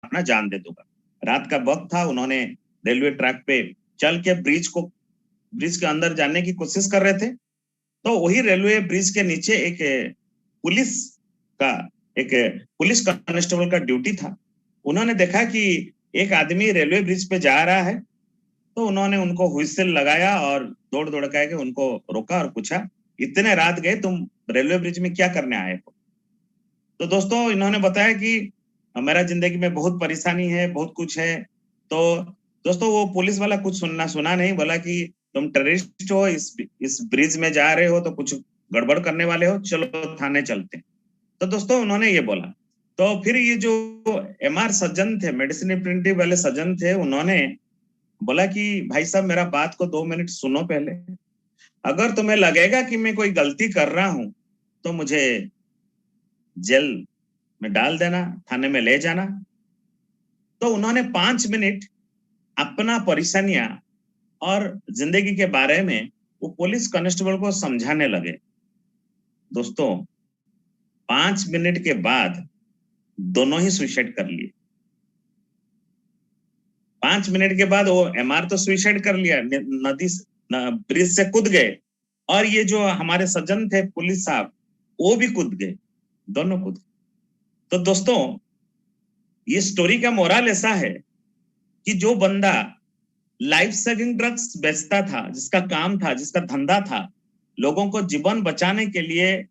अपना जान दे दूंगा। रात का वक्त था, उन्होंने रेलवे ट्रैक पे चल के ब्रिज के अंदर जाने की कोशिश कर रहे थे। तो वही रेलवे ब्रिज के नीचे पुलिस का एक पुलिस कांस्टेबल का ड्यूटी था। उन्होंने देखा कि एक आदमी रेलवे ब्रिज पे जा रहा है, तो उन्होंने उनको हुइसल लगाया और दौड़ दौड़ के उनको रोका और पूछा, इतने रात गए तुम रेलवे ब्रिज में क्या करने आए हो? तो दोस्तों इन्होंने बताया कि मेरा जिंदगी में बहुत परेशानी है, बहुत कुछ है। तो दोस्तों वो पुलिस वाला कुछ सुना नहीं, बोला कि तुम टेररिस्ट हो, इस ब्रिज में जा रहे हो तो कुछ गड़बड़ करने वाले हो, चलो थाने चलते हैं। तो दोस्तों उन्होंने ये बोला। तो फिर ये जो MR सज्जन थे, मेडिसिन प्रिंटिव वाले सज्जन थे, उन्होंने बोला कि भाई साहब मेरा बात को 2 मिनट सुनो पहले। अगर तुम्हें लगेगा कि मैं कोई गलती कर रहा हूं तो मुझे जेल में डाल देना, थाने में ले जाना। तो उन्होंने 5 मिनट अपना परेशानियां और जिंदगी के बारे में वो पुलिस कांस्टेबल को समझाने लगे। दोस्तों 5 मिनट के बाद दोनों ही सुसाइड कर लिए। 5 मिनट के बाद वो MR तो सुसाइड कर लिया, नदी ब्रिज से कूद गए, और ये जो हमारे सज्जन थे पुलिस साहब, वो भी कूद गए, दोनों कूद गए। तो दोस्तों ये स्टोरी का मोरल ऐसा है कि जो बंदा लाइफ सेविंग ड्रग्स बेचता था, जिसका काम था, जिसका धंधा था, लोगों को जीवन बचाने के लिए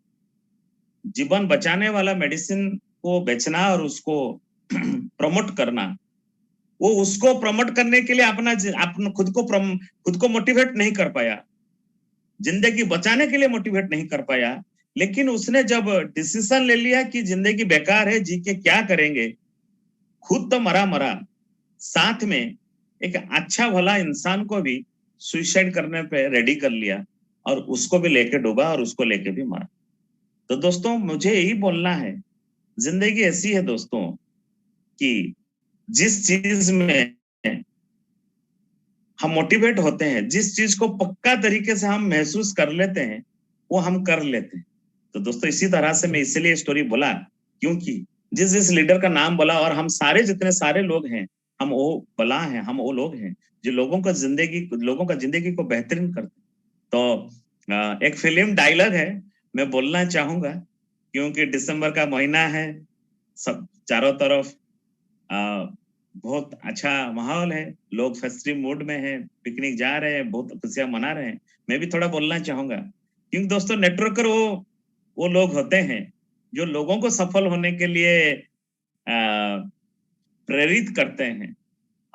जीवन बचाने वाला मेडिसिन को बेचना और उसको प्रमोट करना, वो उसको प्रमोट करने के लिए अपना खुद को मोटिवेट नहीं कर पाया, जिंदगी बचाने के लिए मोटिवेट नहीं कर पाया। लेकिन उसने जब डिसीजन ले लिया कि जिंदगी बेकार है, जी के क्या करेंगे, खुद तो मरा, साथ में एक अच्छा भला इंसान को भी सुसाइड करने पे रेडी कर लिया, और उसको भी लेके डूबा और उसको लेके भी मरा। तो दोस्तों मुझे यही बोलना है, जिंदगी ऐसी है दोस्तों कि जिस चीज में हम मोटिवेट होते हैं, जिस चीज को पक्का तरीके से हम महसूस कर लेते हैं, वो हम कर लेते हैं। तो दोस्तों इसी तरह से मैं इसलिए स्टोरी बोला, क्योंकि जिस लीडर का नाम बोला, और हम सारे जितने सारे लोग हैं, हम वो बला हैं, हम वो लोग हैं जो लोगों का जिंदगी को बेहतरीन करते। तो एक फिल्म डायलॉग है, मैं बोलना चाहूंगा, क्योंकि दिसंबर का महीना है, सब चारों तरफ बहुत अच्छा माहौल है, लोग फेस्टिव मूड में हैं, पिकनिक जा रहे हैं, बहुत खुशियां मना रहे हैं। मैं भी थोड़ा बोलना चाहूंगा, क्योंकि दोस्तों नेटवर्कर वो लोग होते हैं जो लोगों को सफल होने के लिए प्रेरित करते हैं।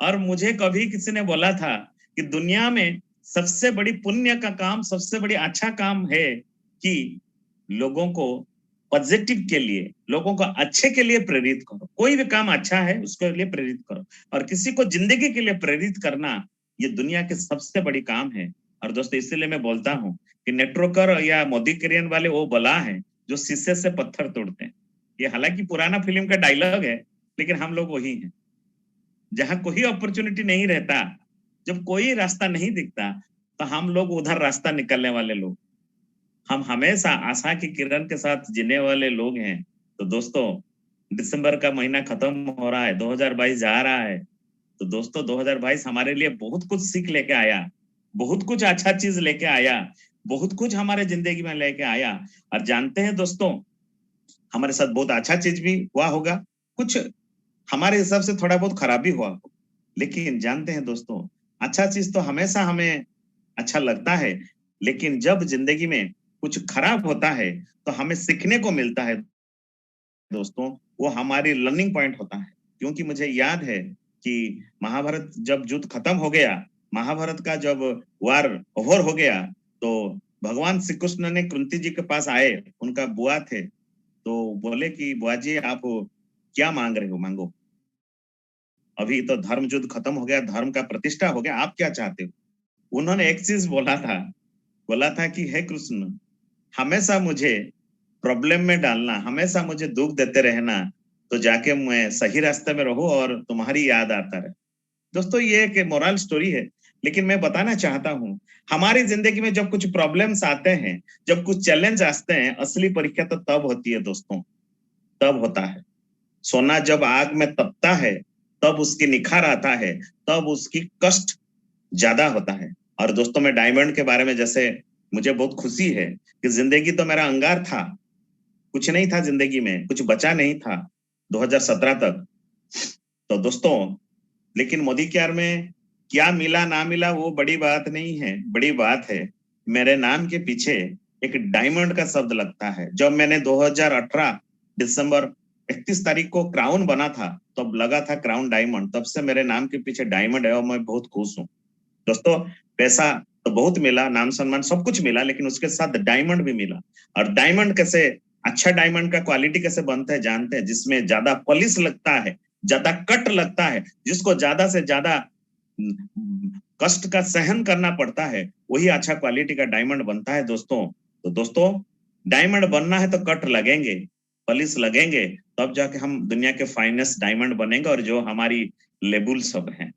और मुझे कभी किसी ने बोला था कि दुनिया में सबसे बड़ी पुण्य का काम, सबसे बड़ी अच्छा काम है कि लोगों को पॉजिटिव के लिए, लोगों को अच्छे के लिए प्रेरित करो। कोई भी काम अच्छा है उसके लिए प्रेरित करो, और किसी को जिंदगी के लिए प्रेरित करना ये दुनिया के सबसे बड़ी काम है। और दोस्तों इसीलिए मैं बोलता हूँ कि नेटवर्कर या मोदी करियन वाले वो बला है जो शीशे से पत्थर तोड़ते हैं। ये हालांकि पुराना फिल्म का डायलॉग है, लेकिन हम लोग वही हैं। जहां कोई अपॉर्चुनिटी नहीं रहता, जब कोई रास्ता नहीं दिखता, तो हम लोग उधर रास्ता निकलने वाले लोग, हम हमेशा आशा की किरण के साथ जीने वाले लोग हैं। तो दोस्तों दिसंबर का महीना खत्म हो रहा है, 2022 जा रहा है। तो दोस्तों 2022 हमारे लिए बहुत कुछ सीख लेके आया, बहुत कुछ अच्छा चीज लेके आया, बहुत कुछ हमारे जिंदगी में लेके आया। और जानते हैं दोस्तों, हमारे साथ बहुत अच्छा चीज भी हुआ होगा, कुछ हमारे हिसाब से थोड़ा बहुत खराब भी हुआ होगा। लेकिन जानते हैं दोस्तों, अच्छा चीज तो हमेशा हमें अच्छा लगता है, लेकिन जब जिंदगी में कुछ खराब होता है तो हमें सीखने को मिलता है दोस्तों, वो हमारी लर्निंग पॉइंट होता है। क्योंकि मुझे याद है कि महाभारत जब युद्ध खत्म हो गया, महाभारत का जब वार ओवर हो गया, तो भगवान श्री कृष्ण ने कुंती जी के पास आए, उनका बुआ थे, तो बोले कि बुआ जी आप क्या मांग रहे हो, मांगो, अभी तो धर्म युद्ध खत्म हो गया, धर्म का प्रतिष्ठा हो गया, आप क्या चाहते हो? उन्होंने एक चीज बोला था कि हे कृष्ण, हमेशा मुझे प्रॉब्लम में डालना, हमेशा मुझे दुख देते रहना, तो जाके मैं सही रास्ते में रहूं और तुम्हारी याद आता रहे। दोस्तों ये एक मोरल स्टोरी है, लेकिन मैं बताना चाहता हूं, हमारी जिंदगी में जब कुछ प्रॉब्लम्स आते हैं, जब कुछ चैलेंज आते हैं, असली परीक्षा तो तब होती है दोस्तों, तब होता है। सोना जब आग में तपता है तब उसकी निखार आता है, तब उसकी कष्ट ज्यादा होता है। और दोस्तों, मैं डायमंड के बारे में जैसे मुझे बहुत खुशी है कि जिंदगी तो मेरा अंगार था, कुछ नहीं था जिंदगी में, कुछ बचा नहीं था 2017 तक। तो दोस्तों, लेकिन मोदी केयर में क्या मिला ना मिला वो बड़ी बात नहीं है, बड़ी बात है मेरे नाम के पीछे एक डायमंड का शब्द लगता है। जब मैंने 2018 दिसंबर 31 तारीख को क्राउन बना था, तब लगा था क्राउन डायमंड, तब से मेरे नाम के पीछे डायमंड है और मैं बहुत खुश हूँ। दोस्तों, पैसा तो बहुत मिला, नाम सम्मान सब कुछ मिला, लेकिन उसके साथ डायमंड भी मिला। और डायमंड कैसे, अच्छा डायमंड का क्वालिटी कैसे बनता है जानते हैं? जिसमें ज्यादा पॉलिश लगता है, ज्यादा कट लगता है, जिसको ज्यादा से ज्यादा कष्ट का सहन करना पड़ता है, वही अच्छा क्वालिटी का डायमंड बनता है दोस्तों। तो दोस्तों, डायमंड बनना है तो कट लगेंगे, पॉलिश लगेंगे, तब जाके हम दुनिया के फाइनेस्ट डायमंड बनेंगे। और जो हमारी लेबुल सब हैं,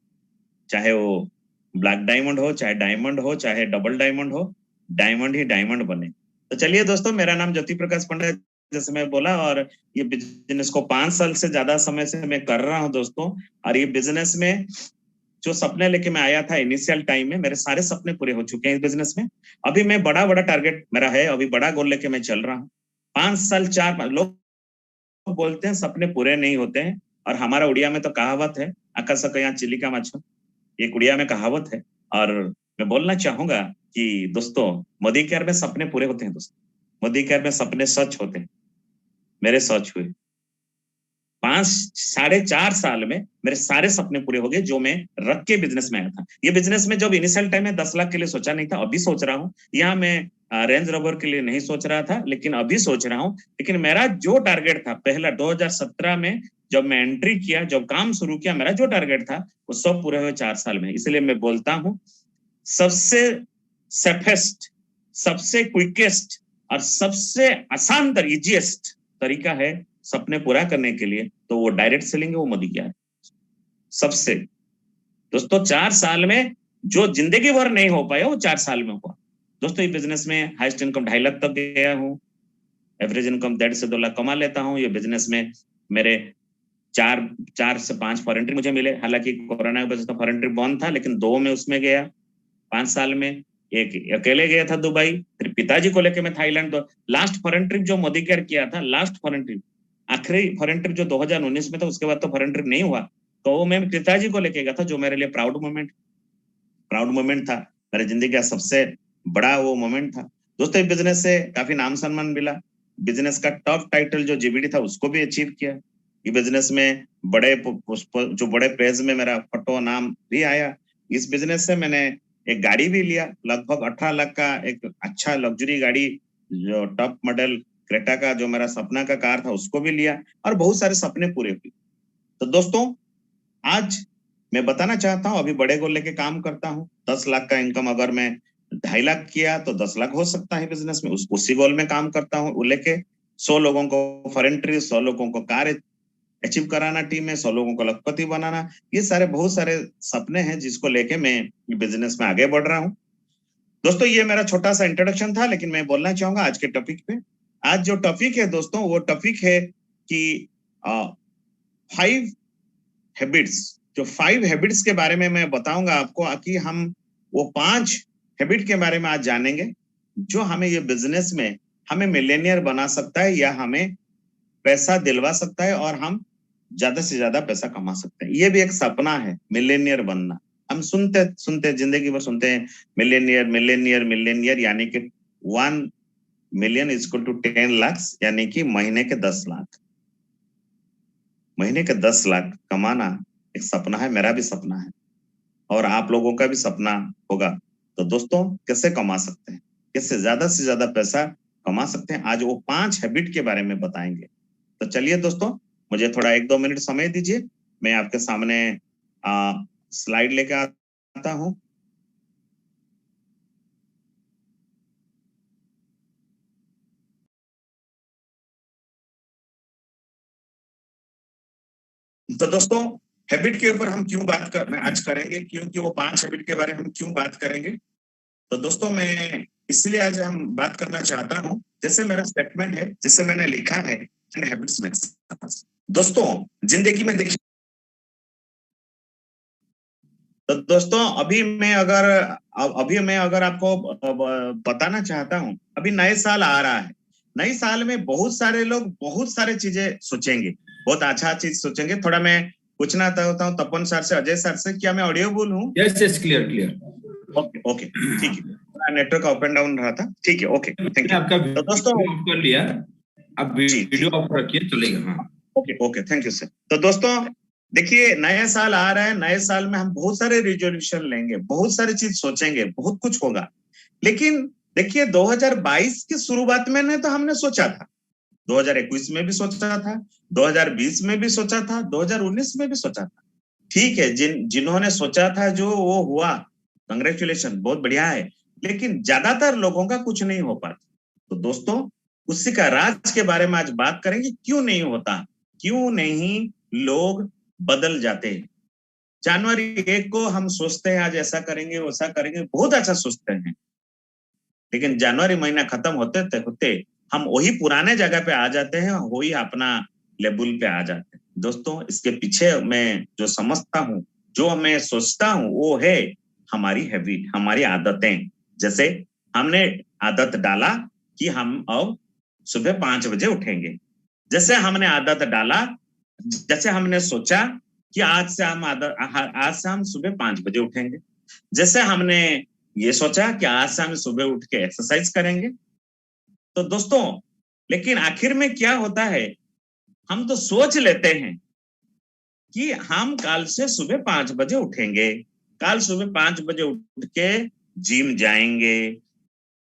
चाहे वो ब्लैक डायमंड हो, चाहे डायमंड हो, चाहे डबल डायमंड हो, डायमंड ही डायमंड बने। तो चलिए दोस्तों, मेरा नाम ज्योति प्रकाश पंडा, जैसे मैं बोला, और ये बिजनेस को 5 साल से ज्यादा समय से मैं कर रहा हूँ दोस्तों। और ये बिजनेस में जो सपने लेके मैं आया था इनिशियल टाइम में, मेरे सारे सपने पूरे हो चुके हैं इस बिजनेस में। अभी मैं बड़ा बड़ा टारगेट मेरा है, अभी बड़ा गोल लेके मैं चल रहा हूँ। 5 साल 4 लोग बोलते हैं सपने पूरे नहीं होते हैं, और हमारा उड़िया में तो कहावत है, आकाश कया चिलिका माछो, ये उड़िया में कहावत है। और मैं बोलना चाहूंगा कि दोस्तों, मोदी केयर में सपने पूरे होते हैं दोस्तों, मोदी केयर में सपने सच होते हैं, मेरे सच हुए। 4.5 साल में मेरे सारे सपने पूरे हो गए जो मैं रख के बिजनेस में आया था। ये बिजनेस में जब इनिशियल टाइम में 10 लाख के लिए सोचा नहीं था, अभी सोच रहा हूँ। यहाँ मैं रेंज रोवर के लिए नहीं सोच रहा था, लेकिन अभी सोच रहा हूँ। लेकिन मेरा जो टारगेट था पहला 2017 में, जब मैं एंट्री किया, जब काम शुरू किया, मेरा जो टारगेट था वो सब पूरे हुए 4 साल में। इसलिए मैं बोलता हूँ, सबसे सेफेस्ट, सबसे क्विकेस्ट और सबसे आसान इजीएस्ट तरीका है सपने पूरा करने के लिए, तो वो डायरेक्ट सेलिंग है, वो मोदी केयर है सबसे। दोस्तों, 4 साल में जो जिंदगी भर नहीं हो पाया वो 4 साल में हुआ दोस्तों। ये बिजनेस में हाईएस्ट इनकम 2.5 लाख तक गया हूँ, एवरेज इनकम 1.5 से 2 लाख कमा लेता हूँ। ये बिजनेस में मेरे 4 से 5 फॉरेन ट्रिप मुझे मिले, हालांकि कोरोना की वजह से फॉरेन ट्रिप बंद था, लेकिन 2 में उसमें गया 5 साल में। एक अकेले गया था दुबई, फिर पिताजी को लेके मैं थाईलैंड। तो लास्ट फॉरेन ट्रिप जो मोदी केयर किया था, लास्ट फॉरेन ट्रिप, आखिरी फॉरेन ट्रिप जो 2019 में था, उसके बाद तो फॉरेन ट्रिप नहीं हुआ। तो वो मैं पिताजी को लेके गया था, जो मेरे लिए प्राउड मोमेंट था, मेरी जिंदगी का सबसे बड़ा वो मोमेंट था दोस्तों। इस बिजनेस से काफी नाम सम्मान मिला, बिजनेस का टॉप टाइटल जो जीबीडी था उसको भी अचीव किया। ये बिजनेस में जो बड़े पेज में मेरा फोटो नाम भी आया। इस बिजनेस से मैंने एक गाड़ी भी लिया, लगभग 18 लाख का एक अच्छा लग्जरी गाड़ी, जो टॉप मॉडल क्रेटा का, जो मेरा सपना का कार था, उसको भी लिया, और बहुत सारे सपने पूरे हुए। तो दोस्तों, आज मैं बताना चाहता हूँ, अभी बड़े गोल लेके काम करता हूँ। 10 लाख का इनकम अगर मैं 2.5 लाख किया तो 10 लाख हो सकता है बिजनेस में, उसी गोल में काम करता हूँ। वो लेके 100 लोगों को फॉरेन ट्रिप, 100 लोगों को कार अचीव कराना टीम में, 100 लोगों को लखपति बनाना, ये सारे बहुत सारे सपने हैं जिसको लेके मैं बिजनेस में आगे बढ़ रहा हूँ दोस्तों। ये मेरा छोटा सा इंट्रोडक्शन था, लेकिन मैं बोलना चाहूंगा आज के टॉपिक पे। आज जो टॉपिक है दोस्तों, वो टॉपिक है कि 5 हैबिट्स, जो 5 हैबिट्स के बारे में मैं बताऊंगा आपको, कि हम वो 5 हैबिट के बारे में आज जानेंगे, जो हमें ये बिजनेस में हमें मिलेनियर बना सकता है, या हमें पैसा दिलवा सकता है, और हम ज्यादा से ज्यादा पैसा कमा सकते हैं। ये भी एक सपना है, मिलेनियर बनना। हम सुनते सुनते जिंदगी भर सुनते हैं मिलेनियर मिलेनियर मिलेनियर, यानी कि 1 million is equal to 10 lakh, यानी कि महीने के 10 लाख, महीने के 10 लाख कमाना एक सपना है, मेरा भी सपना है, और आप लोगों का भी सपना होगा। तो दोस्तों, कैसे कमा सकते हैं, कैसे ज्यादा से ज्यादा पैसा कमा सकते हैं, आज वो 5 हैबिट के बारे में बताएंगे। तो चलिए दोस्तों, मुझे थोड़ा 1-2 मिनट समय दीजिए, मैं आपके सामने स्लाइड लेके आता हूं। तो दोस्तों, हैबिट के ऊपर हम क्यों बात कर आज करेंगे, क्योंकि वो 5 हैबिट के बारे में हम क्यों बात करेंगे। तो दोस्तों, मैं इसलिए आज हम बात करना चाहता हूं, जैसे मेरा स्टेटमेंट है, जिसे मैंने लिखा है, हैबिट्स में। दोस्तों, जिंदगी में देखिए, तो दोस्तों अभी मैं अगर आपको बताना चाहता हूँ, अभी नए साल आ रहा है। नए साल में बहुत सारे लोग बहुत सारे चीजें सोचेंगे, बहुत अच्छा चीज सोचेंगे। थोड़ा मैं पूछना चाहता हूँ तपन सर से, अजय सर से, क्या मैं ऑडियोबल हूँ? Yes yes, clear clear. Okay okay, ठीक है। नेटवर्क अप एंड डाउन रहा था, ठीक है, ओके, थैंक यू। आपका तो दोस्तों वीडियो ऑफ कर लिया, आप जी वीडियो जी, ऑफ रखिए, चलेगा। हाँ okay okay, thank you sir. तो दोस्तों देखिए, नया साल आ रहा है, नए साल में हम बहुत सारे रिजोल्यूशन लेंगे, बहुत सारी चीज सोचेंगे, बहुत कुछ होगा। लेकिन देखिए 2022 की शुरुआत में ने तो हमने सोचा था, 2021 में भी सोचा था, 2020 में भी सोचा था, 2019 में भी सोचा था। ठीक है, जिन्होंने सोचा था जो वो हुआ, कंग्रेचुलेशन, बहुत बढ़िया है। लेकिन ज्यादातर लोगों का कुछ नहीं हो पाता। तो दोस्तों उसी का राज के बारे में आज बात करेंगे, क्यों नहीं होता, क्यों नहीं लोग बदल जाते हैं। जनवरी 1 को हम सोचते हैं आज ऐसा करेंगे वैसा करेंगे, बहुत अच्छा सोचते हैं, लेकिन जनवरी महीना खत्म होते होते हम वही पुराने जगह पे आ जाते हैं, वही अपना लेवल पे आ जाते हैं। दोस्तों इसके पीछे मैं जो समझता हूँ, जो मैं सोचता हूँ, वो है हमारी हैबिट, हमारी आदतें। जैसे हमने आदत डाला कि हम अब सुबह 5 बजे उठेंगे, जैसे हमने आदत डाला, जैसे हमने सोचा कि आज से हम सुबह 5 बजे उठेंगे, जैसे हमने ये सोचा कि आज से हम सुबह उठ के एक्सरसाइज करेंगे। तो दोस्तों लेकिन आखिर में क्या होता है, हम तो सोच लेते हैं कि हम कल से सुबह 5 बजे उठेंगे, कल सुबह 5 बजे उठ के जिम जाएंगे,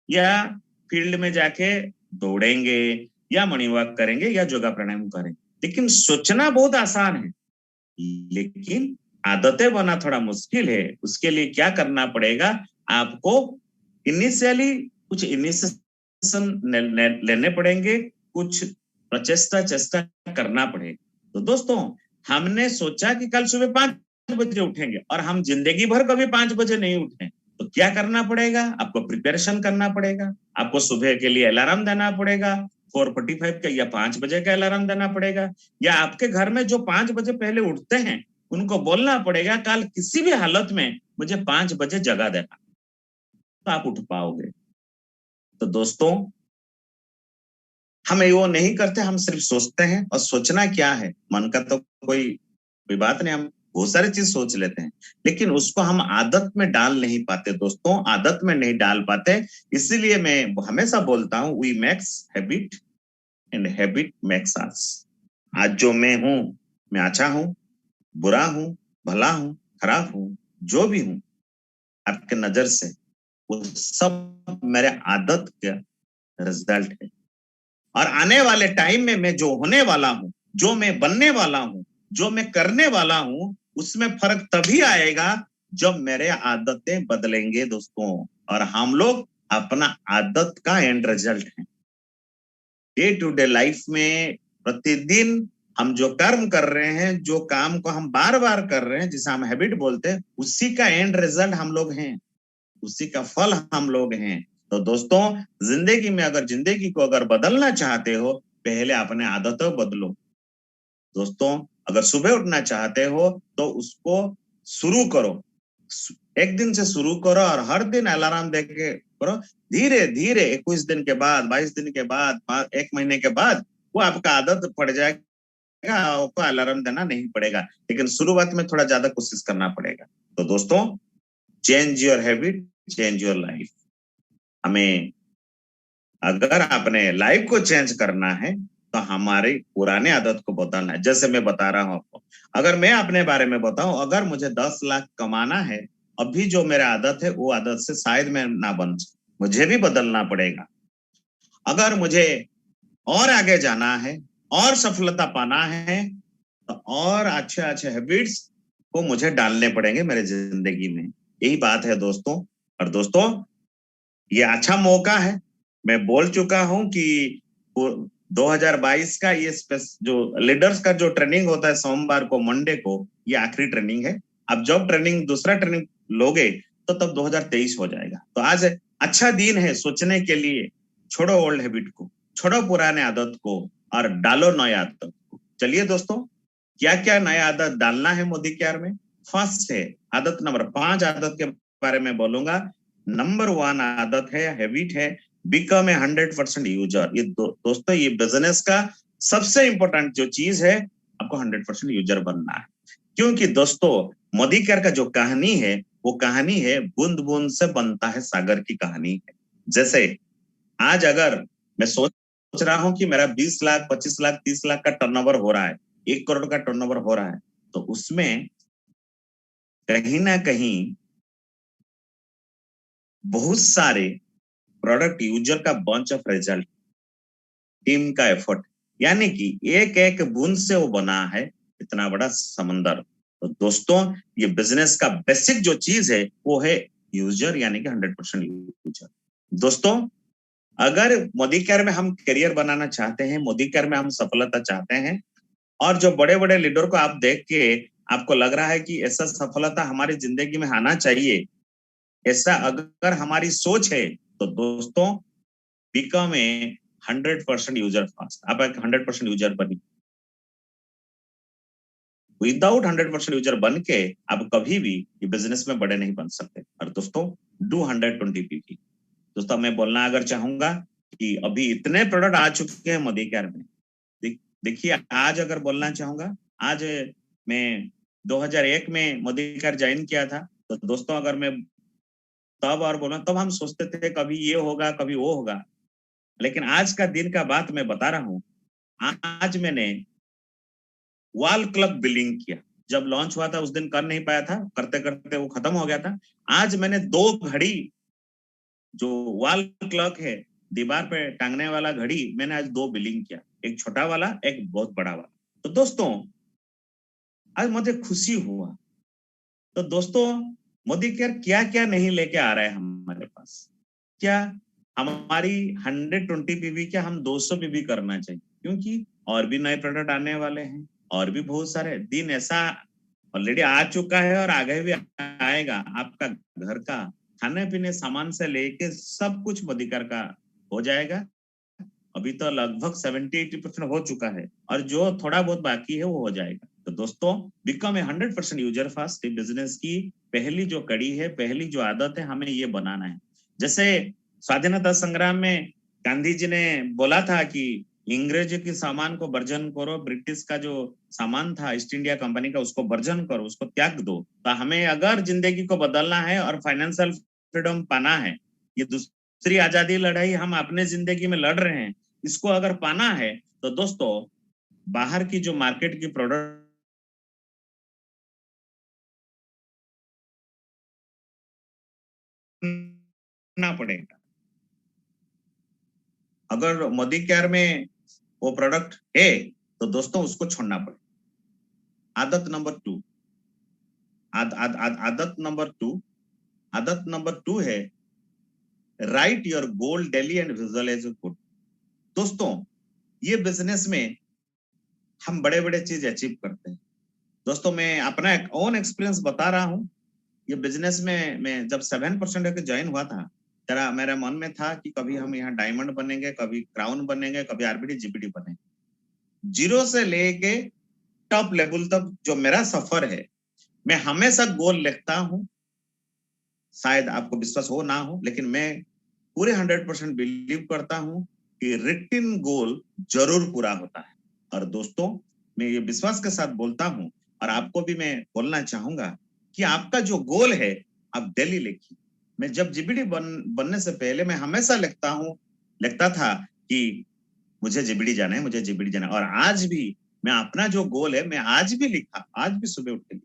या फील्ड में जाके दौड़ेंगे, या मॉर्निंग वॉक करेंगे, या योगा प्राणायाम करेंगे। लेकिन सोचना बहुत आसान है, लेकिन आदतें बना थोड़ा मुश्किल है। उसके लिए क्या करना पड़ेगा, आपको इनिशियली कुछ इनिशिएशन लेने पड़ेंगे, कुछ प्रचेष्टा चेष्टा करना पड़ेगा। तो दोस्तों हमने सोचा कि कल सुबह 5 बजे उठेंगे, और हम जिंदगी भर कभी 5 बजे नहीं उठे, तो क्या करना पड़ेगा, आपको प्रिपरेशन करना पड़ेगा, आपको सुबह के लिए अलार्म देना पड़ेगा, 4:45 का या 5 बजे का अलार्म देना पड़ेगा, या आपके घर में जो 5 बजे पहले उठते हैं उनको बोलना पड़ेगा कल किसी भी हालत में मुझे 5 बजे जगा देना, तो आप उठ पाओगे। तो दोस्तों हम वो नहीं करते, हम सिर्फ सोचते हैं। और सोचना क्या है, मन का तो कोई बात नहीं, हम बहुत सारी चीज सोच लेते हैं, लेकिन उसको हम आदत में डाल नहीं पाते। दोस्तों आदत में नहीं डाल पाते, इसीलिए मैं हमेशा बोलता हूँ, we makes habit and habit makes us. आज जो मैं हूँ, मैं अच्छा हूँ, बुरा हूँ, भला हूँ, खराब हूँ, जो भी हूँ आपके नजर से, वो सब मेरे आदत का रिजल्ट है। और आने वाले टाइम में मैं जो होने वाला हूँ, जो मैं बनने वाला हूँ, जो मैं करने वाला हूँ, उसमें फर्क तभी आएगा जब मेरे आदतें बदलेंगे दोस्तों। और हम लोग अपना आदत का एंड रिजल्ट है। डे टू डे लाइफ में प्रतिदिन हम जो कर्म कर रहे हैं, जो काम को हम बार बार कर रहे हैं, जिसे हम हैबिट बोलते हैं, उसी का एंड रिजल्ट हम लोग हैं, उसी का फल हम लोग हैं। तो दोस्तों जिंदगी में अगर जिंदगी को अगर बदलना चाहते हो, पहले अपने आदतों बदलो। दोस्तों अगर सुबह उठना चाहते हो तो उसको शुरू करो, एक दिन से शुरू करो, और हर दिन अलार्म दे के करो। धीरे धीरे 21 दिन के बाद, 22 दिन के बाद, 1 महीने के बाद वो आपका आदत पड़ जाएगा, आपको अलार्म देना नहीं पड़ेगा। लेकिन शुरुआत में थोड़ा ज्यादा कोशिश करना पड़ेगा। तो दोस्तों change your habit, change your life. हमें अगर अपने लाइफ को चेंज करना है तो हमारी पुराने आदत को बदलना है। जैसे मैं बता रहा हूं आपको, अगर मैं अपने बारे में बताऊं, अगर मुझे 10 लाख कमाना है, अभी जो मेरा आदत है वो आदत से शायद मैं ना बन, मुझे भी बदलना पड़ेगा। अगर मुझे और आगे जाना है, और सफलता पाना है, तो और अच्छे अच्छे हैबिट्स को मुझे डालने पड़ेंगे मेरे जिंदगी में। यही बात है दोस्तों। और दोस्तों ये अच्छा मौका है, मैं बोल चुका हूं कि 2022 का ये जो लीडर्स का जो ट्रेनिंग होता है सोमवार को, मंडे को, ये आखिरी ट्रेनिंग है। अब जब दूसरा ट्रेनिंग लोगे तो तब 2023 हो जाएगा। तो आज अच्छा दिन है सोचने के लिए, छोड़ो ओल्ड हैबिट को, छोड़ो पुराने आदत को, और डालो नई आदत को। चलिए दोस्तों, क्या क्या नया आदत डालना है मोदी केयर में, फर्स्ट है आदत नंबर 5 आदत के बारे में बोलूंगा। नंबर 1 आदत है, हैबिट है, बिकम ए 100% यूजर। ये दोस्तों ये बिजनेस का सबसे इंपॉर्टेंट जो चीज है, आपको 100% यूजर बनना है। क्योंकि दोस्तों मोदी केयर का जो कहानी है, वो कहानी है बूंद बूंद से बनता है सागर की कहानी है। जैसे आज अगर मैं सोच रहा हूं कि मेरा 20 लाख, 25 लाख, 30 लाख का टर्नओवर हो रहा है, 1 करोड़ का टर्नओवर हो रहा है, तो उसमें कहीं ना कहीं बहुत सारे प्रोडक्ट यूजर का बंच ऑफ रिजल्ट, टीम का एफर्ट, यानी कि एक एक बूंद से वो बना है इतना बड़ा समंदर। तो दोस्तों ये बिजनेस का बेसिक जो चीज है वो है यूजर, यानी कि 100% यूजर। दोस्तों अगर मोदी केयर में हम करियर बनाना चाहते हैं, मोदी केयर में हम सफलता चाहते हैं, और जो बड़े बड़े लीडर को आप देख के आपको लग रहा है कि ऐसा सफलता हमारी जिंदगी में आना चाहिए, ऐसा अगर हमारी सोच है, तो दोस्तों बिकम ए 100% यूजर फास्ट। आप एक 100% यूजर बनिए। विदाउट 100% यूजर बन के आप कभी भी ये बिजनेस में बड़े नहीं बन सकते। और दोस्तों डू 120 पीपी। दोस्तों मैं बोलना अगर चाहूंगा कि अभी इतने प्रोडक्ट आ चुके हैं मोदी केयर में। देखिए आज अगर बोलना चाहूंगा, आज मैं 2001 में मोदी केयर ज्वाइन किया था। तो दोस्तों अगर मैं तब और बोला, तब हम सोचते थे कभी ये होगा कभी वो होगा, लेकिन आज का दिन का बात मैं बता रहा हूँ। आज मैंने वॉल क्लॉक बिलिंग किया। जब लॉन्च हुआ था उस दिन कर नहीं पाया था, करते करते वो खत्म हो गया था। आज मैंने 2 घड़ी, जो वॉल क्लॉक है दीवार पे टांगने वाला घड़ी, मैंने आज 2 बिलिंग किया, एक छोटा वाला एक बहुत बड़ा वाला। तो दोस्तों आज मुझे खुशी हुआ। तो दोस्तों मोदी केयर क्या क्या नहीं लेके आ रहा है हमारे पास। क्या हमारी 120 पीवी क्या हम 200 पीवी करना चाहिए, क्योंकि और भी नए प्रोडक्ट आने वाले हैं, और भी बहुत सारे दिन ऐसा ऑलरेडी आ चुका है और आगे भी आएगा। आपका घर का खाने पीने सामान से लेके सब कुछ मोदी केयर का हो जाएगा। अभी तो लगभग 70-80% हो चुका है, और जो थोड़ा बहुत बाकी है वो हो जाएगा। तो दोस्तों become a 100% user fast business की पहली जो कड़ी है, पहली जो आदत है, हमें ये बनाना है। जैसे स्वाधीनता संग्राम में गांधी जी ने बोला था कि अंग्रेज के सामान को वर्जन करो, ब्रिटिश का जो सामान था ईस्ट इंडिया कंपनी का उसको वर्जन करो, उसको त्याग दो। तो हमें अगर जिंदगी को बदलना है और फाइनेंशियल फ्रीडम पाना है, ये दूसरी आजादी लड़ाई हम अपने जिंदगी में लड़ रहे हैं, इसको अगर पाना है, तो दोस्तों बाहर की जो मार्केट की प्रोडक्ट ना पड़ेगा। अगर मोदी केयर में वो प्रोडक्ट है, तो दोस्तों उसको छोड़ना पड़ेगा। आदत नंबर 2, आदत नंबर 2, आदत नंबर 2 है write your goal daily and visualize good. दोस्तों ये बिजनेस में हम बड़े बड़े चीज अचीव करते हैं। दोस्तों मैं अपना एक ओन एक्सपीरियंस बता रहा हूँ। ये बिजनेस में मैं जब 7% होकर ज्वाइन हुआ था, तेरा मेरे मन में था कि कभी हम यहाँ डायमंड बनेंगे, कभी क्राउन बनेंगे, कभी आरबीडी जीपीडी बनेंगे। जीरो से लेके टॉप लेवल तक जो मेरा सफर है, मैं हमेशा गोल लिखता हूँ। शायद आपको विश्वास हो ना हो, लेकिन मैं पूरे 100% बिलीव करता हूँ कि रिटिन गोल जरूर पूरा होता है। और दोस्तों मैं ये विश्वास के साथ बोलता हूँ, और आपको भी मैं बोलना चाहूंगा कि आपका जो गोल है आप डेली लिखिए। मैं जब जीबीडी बनने से पहले मैं हमेशा लिखता था कि मुझे जीबीडी जाना है, मुझे जीबीडी जाना है। और आज भी मैं अपना जो गोल है, मैं आज भी लिखा, आज भी सुबह उठ के।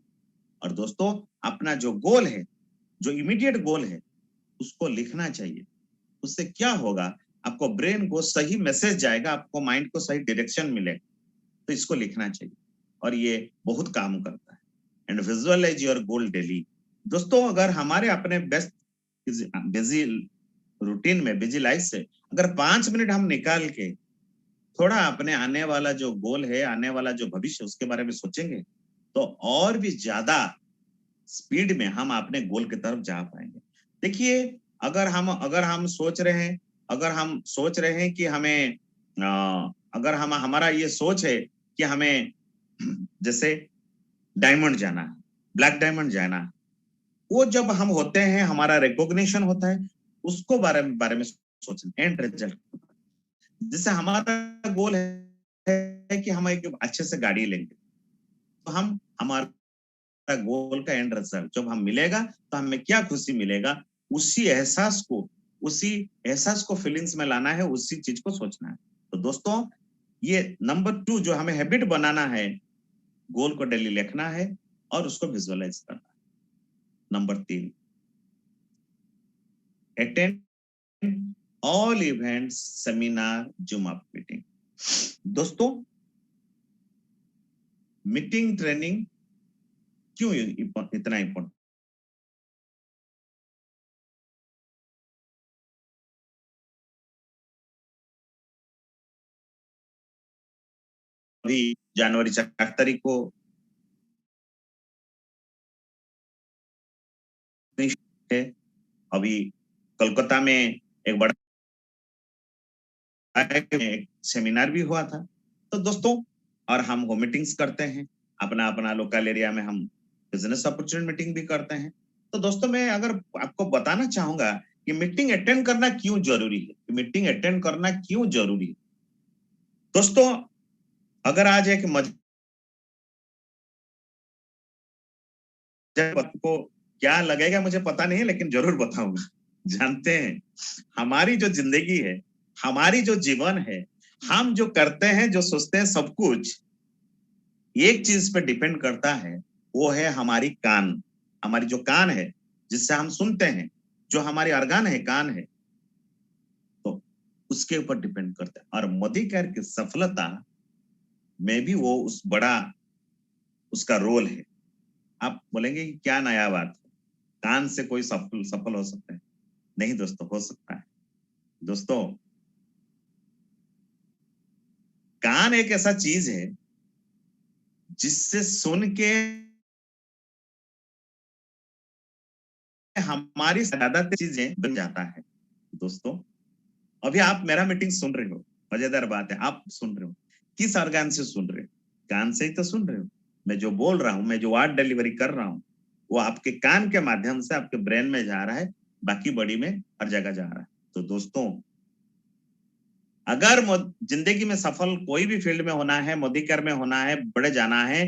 और दोस्तों अपना जो गोल है, जो इमीडिएट गोल है, उसको लिखना चाहिए। उससे क्या होगा, आपको ब्रेन को सही मैसेज जाएगा, आपको माइंड को सही डायरेक्शन मिलेगा। तो इसको लिखना चाहिए, और ये बहुत काम करता है। And visualize your goal daily. दोस्तों अगर हमारे अपने बेस्ट बिजी रूटीन में, बिजी लाइफ से अगर 5 मिनट हम निकाल के थोड़ा अपने आने वाला जो गोल है, आने वाला जो भविष्य, उसके बारे में सोचेंगे, तो और भी ज्यादा स्पीड में हम अपने गोल की तरफ जा पाएंगे। देखिए अगर हम सोच रहे हैं कि हमें अगर हम हमारा ये सोच है कि हमें जैसे डायमंड जाना है, ब्लैक डायमंड जाना, वो जब हम होते हैं, हमारा रिकॉग्निशन होता है, उसको बारे में सोचना, एंड रिजल्ट। जैसे हमारा गोल है कि हम एक अच्छे से गाड़ी लेंगे, तो हम हमारा गोल का एंड रिजल्ट जब हम मिलेगा तो हमें क्या खुशी मिलेगा, उसी एहसास को फीलिंग्स में लाना है, उसी चीज को सोचना है। तो दोस्तों, ये नंबर 2 जो हमें हैबिट बनाना है, गोल को डेली लिखना है और उसको विजुअलाइज करना है। Number 3, attend all events, seminar, zoom up meeting. दोस्तों, मीटिंग ट्रेनिंग क्यों इतना इंपॉर्टेंट? अभी जनवरी 4 तारीख को है, अभी कोलकाता में एक बड़ा एक सेमिनार भी हुआ था। तो दोस्तों, और हम हो मीटिंग्स करते हैं, अपना अपना लोकल एरिया में हम बिजनेस अपॉर्चुनिटी मीटिंग भी करते हैं। तो दोस्तों, मैं अगर आपको बताना चाहूंगा कि मीटिंग अटेंड करना क्यों जरूरी है, मीटिंग अटेंड करना क्यों जरूरी है। दोस्तों, अगर आज एक आपको क्या लगेगा मुझे पता नहीं है, लेकिन जरूर बताऊंगा। जानते हैं, हमारी जो जिंदगी है, हमारी जो जीवन है, हम जो करते हैं, जो सोचते हैं, सब कुछ एक चीज पे डिपेंड करता है, वो है हमारी कान। हमारी जो कान है, जिससे हम सुनते हैं, जो हमारी organ है, कान है, तो उसके ऊपर डिपेंड करता है। और मोदी केयर की सफलता में भी वो उस बड़ा उसका रोल है। आप बोलेंगे कि क्या नया बात है, कान से कोई सफल हो सकता है? नहीं दोस्तों, हो सकता है। दोस्तों, कान एक ऐसा चीज है जिससे सुन के हमारी ज्यादातर चीजें बन जाता है। दोस्तों, अभी आप मेरा मीटिंग सुन रहे हो, मजेदार बात है, आप सुन रहे हो, किस organ से सुन रहे हो? कान से ही तो सुन रहे हो। मैं जो बोल रहा हूँ, मैं जो वर्ड डिलीवरी कर रहा हूँ, वो आपके कान के माध्यम से आपके ब्रेन में जा रहा है, बाकी बॉडी में हर जगह जा रहा है। तो दोस्तों, अगर जिंदगी में सफल कोई भी फील्ड में होना है, मोदी केयर में होना है, बढ़े जाना है,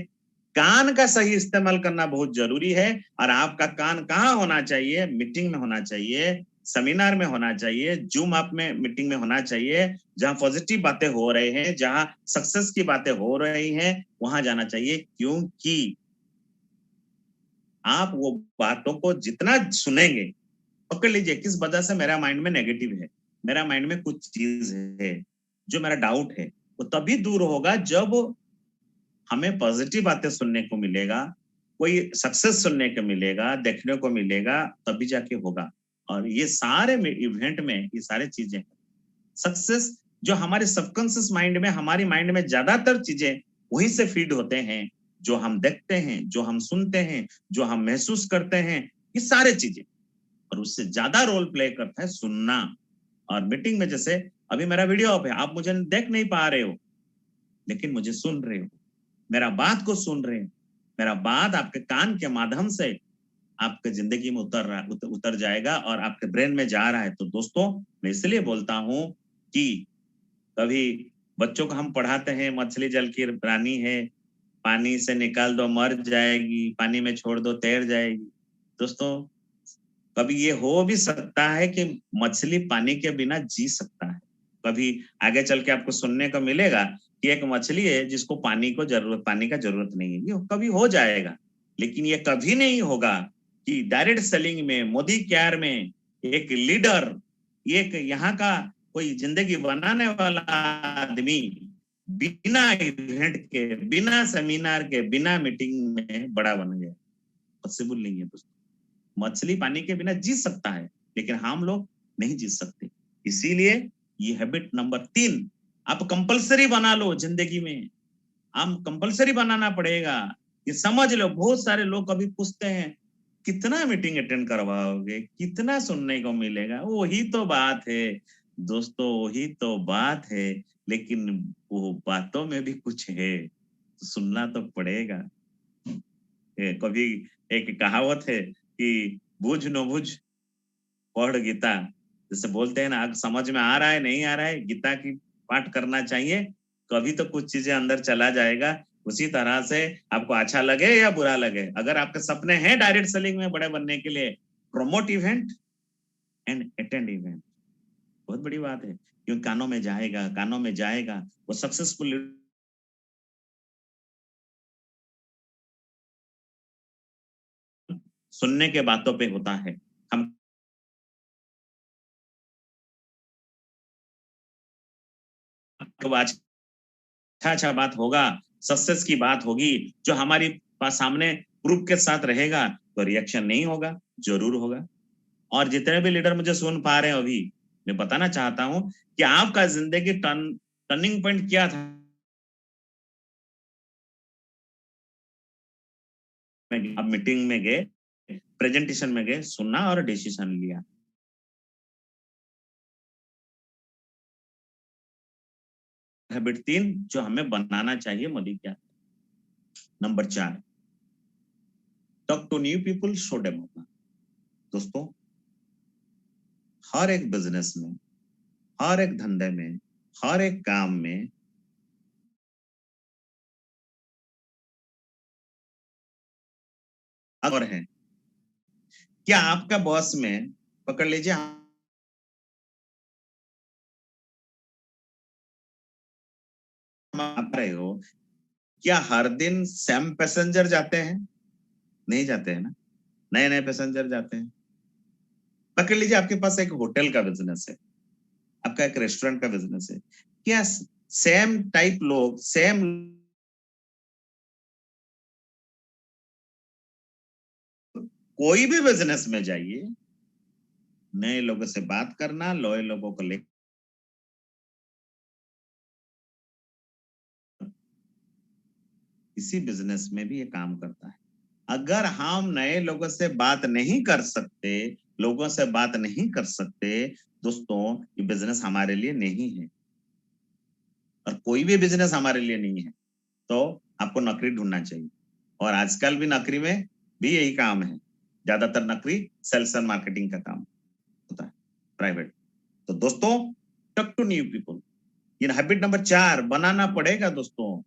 कान का सही इस्तेमाल करना बहुत जरूरी है। और आपका कान कहाँ होना चाहिए? मीटिंग में होना चाहिए, सेमिनार में होना चाहिए, जूम ऐप में मीटिंग में होना चाहिए, जहां पॉजिटिव बातें हो रहे हैं, जहां सक्सेस की बातें हो रही हैं, वहां जाना चाहिए। क्योंकि आप वो बातों को जितना सुनेंगे, पकड़ लीजिए किस वजह से मेरा माइंड में नेगेटिव है, मेरा माइंड में कुछ चीज है, जो मेरा डाउट है, वो तभी दूर होगा जब हमें पॉजिटिव बातें सुनने को मिलेगा, कोई सक्सेस सुनने को मिलेगा, देखने को मिलेगा, तभी जाके होगा। और ये सारे इवेंट में ये सारे चीजें, सक्सेस जो हमारे सबकॉन्शियस माइंड में, हमारी माइंड में ज्यादातर चीजें वहीं से फीड होते हैं, जो हम देखते हैं, जो हम सुनते हैं, जो हम महसूस करते हैं, ये सारे चीजें। और उससे ज्यादा रोल प्ले करता है सुनना। और मीटिंग में जैसे अभी मेरा वीडियो ऑफ है, आप मुझे देख नहीं पा रहे हो, लेकिन मुझे सुन रहे हो, मेरा बात को सुन रहे हैं, मेरा बात आपके कान के माध्यम से आपके जिंदगी में उतर जाएगा और आपके ब्रेन में जा रहा है। तो दोस्तों, मैं इसलिए बोलता हूं कि कभी बच्चों को हम पढ़ाते हैं, मछली जल की प्राणी है, पानी से निकाल दो मर जाएगी, पानी में छोड़ दो तैर जाएगी। दोस्तों, कभी ये हो भी सकता है कि मछली पानी के बिना जी सकता है। कभी आगे चल के आपको सुनने को मिलेगा कि एक मछली है जिसको पानी का जरूरत नहीं है, ये कभी हो जाएगा। लेकिन ये कभी नहीं होगा कि डायरेक्ट सेलिंग में, मोदी केयर में एक लीडर, एक यहाँ का कोई जिंदगी बनाने वाला आदमी बिना इवेंट के, बिना सेमिनार के, बिना मीटिंग में बड़ा बन गया। पॉसिबल नहीं है दोस्तों। मछली पानी के बिना जी सकता है, लेकिन हम लोग नहीं जी सकते। इसीलिए ये हैबिट नंबर 3 आप कंपलसरी बना लो जिंदगी में। हम कंपलसरी बनाना पड़ेगा। ये समझ लो, बहुत सारे लोग कभी पूछते हैं कितना मीटिंग अटेंड करवाओगे, कितना सुनने को मिलेगा? वही तो बात है दोस्तों, वही तो बात है। लेकिन वो बातों में भी कुछ है, सुनना तो पड़ेगा। कभी एक कहावत है कि बूझ न बूझ पढ़ गीता, जैसे बोलते हैं ना, अगर समझ में आ रहा है नहीं आ रहा है, गीता की पाठ करना चाहिए, कभी तो कुछ चीजें अंदर चला जाएगा। उसी तरह से आपको अच्छा लगे या बुरा लगे, अगर आपके सपने हैं डायरेक्ट सेलिंग में बड़े बनने के लिए, promote event and attend event, बहुत बड़ी बात है। क्योंकि कानों में जाएगा, कानों में जाएगा, वो सक्सेसफुल सुनने के बातों पे होता है। हम आज अच्छा बात होगा, सक्सेस की बात होगी, जो हमारी पास सामने प्रूफ के साथ रहेगा, तो रिएक्शन नहीं होगा, जरूर होगा। और जितने भी लीडर मुझे सुन पा रहे हैं अभी, मैं बताना चाहता हूं कि आपका जिंदगी टर्निंग पॉइंट क्या था। आप मीटिंग में गए, प्रेजेंटेशन में गए, सुना और डिसीजन लिया। हैबिट 3 जो हमें बनाना चाहिए मोदी क्या। Number 4, talk to new people, show demo. दोस्तों, हर एक बिजनेस में, हर एक धंधे में, हर एक काम में और है, क्या आपका बॉस में पकड़ लीजिए, आप रहे हो, क्या हर दिन सेम पैसेंजर जाते हैं? नहीं जाते हैं ना, नए नए पैसेंजर जाते हैं। पकड़ लीजिए आपके पास एक होटल का बिजनेस है, आपका एक रेस्टोरेंट का बिजनेस है, क्या सेम टाइप लोग, सेम कोई भी बिजनेस में जाइए, नए लोगों से बात करना, नए लोगों को ले, इसी बिजनेस में भी ये काम करता है। अगर हम नए लोगों से बात नहीं कर सकते, लोगों से बात नहीं कर सकते, दोस्तों, ये बिजनेस हमारे लिए नहीं है। और कोई भी बिजनेस हमारे लिए नहीं है, तो आपको नौकरी ढूंढना चाहिए। और आजकल भी नौकरी में भी यही काम है, ज्यादातर नौकरी सेल्स एंड मार्केटिंग का काम होता है, प्राइवेट। तो दोस्तों, टॉक टू न्यू पीपल, ये हैबिट नंबर 4 बनाना पड़ेगा दोस्तों।